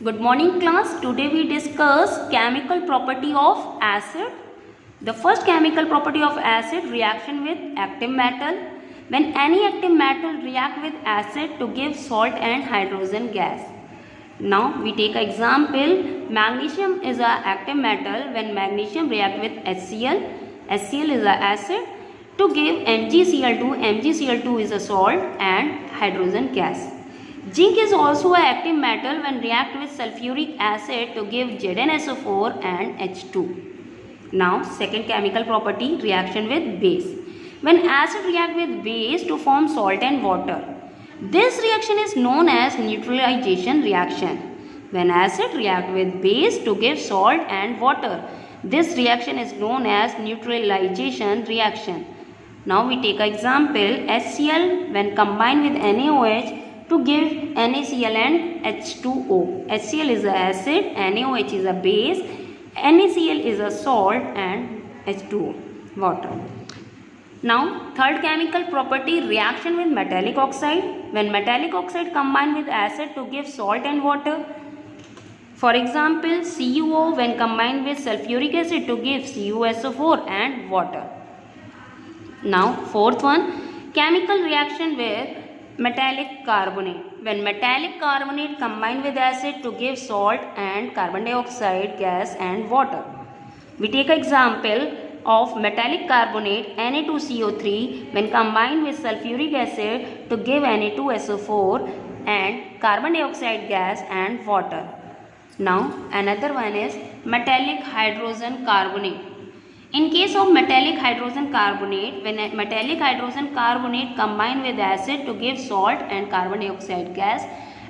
Good morning class. Today we discuss chemical property of acid. The first chemical property of acid, reaction with active metal. When any active metal react with acid to give salt and hydrogen gas. Now we take an example. Magnesium is an active metal. When magnesium react with HCl, HCl is an acid to give MgCl2. MgCl2 is a salt and hydrogen gas. Zinc is also an active metal when react with sulfuric acid to give ZnSO4 and H2. Now second chemical property, reaction with base. When acid react with base to form salt and water, this reaction is known as neutralization reaction. When acid react with base to give salt and water, this reaction is known as neutralization reaction. Now we take an example, HCl when combined with NaOH to give NaCl and H2O. HCl is an acid, NaOH is a base, NaCl is a salt and H2O, water. Now third chemical property, reaction with metallic oxide. When metallic oxide combined with acid to give salt and water. For example, CuO when combined with sulfuric acid to give CuSO4 and water. Now fourth one, chemical reaction with metallic carbonate. When metallic carbonate combined with acid to give salt and carbon dioxide gas and water. We take an example of metallic carbonate Na2CO3 when combined with sulfuric acid to give Na2SO4 and carbon dioxide gas and water. Now another one is metallic hydrogen carbonate. In case of metallic hydrogen carbonate, when metallic hydrogen carbonate combined with acid to give salt and carbon dioxide gas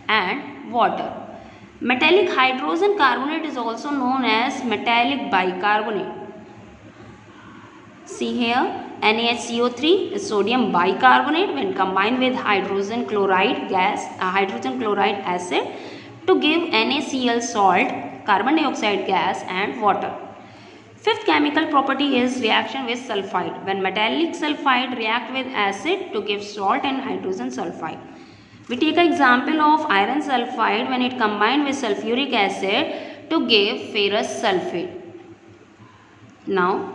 and water. Metallic hydrogen carbonate is also known as metallic bicarbonate. See here, NaHCO3 is sodium bicarbonate when combined with hydrogen chloride gas, hydrogen chloride acid to give NaCl salt, carbon dioxide gas and water. Fifth chemical property is reaction with sulfide. When metallic sulfide react with acid to give salt and hydrogen sulfide. We take an example of iron sulfide when it combined with sulfuric acid to give ferrous sulfate. Now,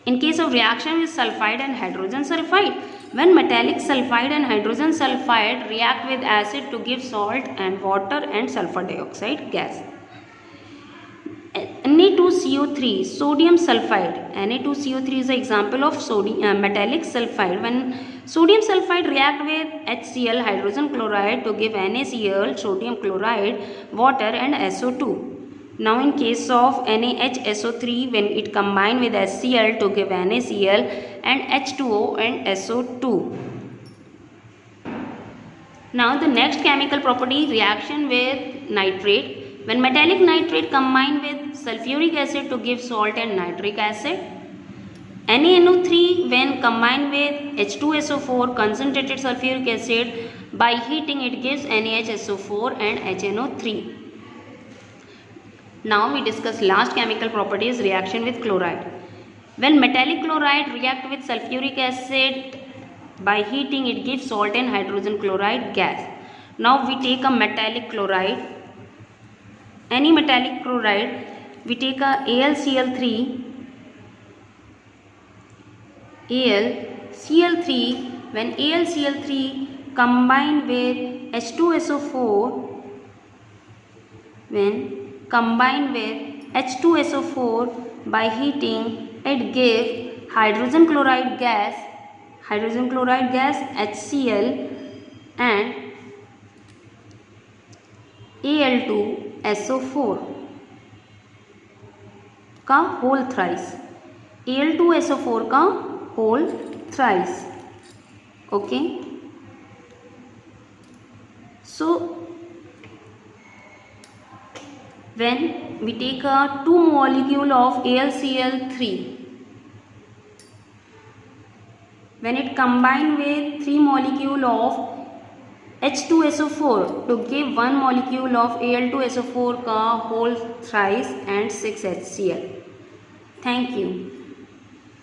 in case of reaction with sulfide and hydrogen sulfide, when metallic sulfide and hydrogen sulfide react with acid to give salt and water and sulfur dioxide gas. Na2CO3, sodium sulfide. Na2CO3 is an example of metallic sulfide. When sodium sulfide react with HCl, hydrogen chloride to give NaCl, sodium chloride, water and SO2. Now in case of NaHSO3, when it combined with HCl to give NaCl and H2O and SO2. Now the next chemical property, reaction with nitrate. When metallic nitrate combined with sulfuric acid to give salt and nitric acid. NaNO3 when combined with H2SO4 concentrated sulfuric acid, by heating it gives NaHSO4 and HNO3. Now we discuss last chemical properties, reaction with chloride. When metallic chloride react with sulfuric acid, by heating it gives salt and hydrogen chloride gas. Now we take a metallic chloride. Any metallic chloride, we take a AlCl3. AlCl3, when AlCl3 combined with H2SO4, when combined with H2SO4 by heating, it gives hydrogen chloride gas HCl and Al2SO4 का whole thrice, Al2SO4 का whole thrice. Okay, so when we take a 2 molecule of AlCl3, when it combined with 3 molecule of H2SO4 to give 1 molecule of Al2SO4 का whole thrice and 6 HCl. Thank you.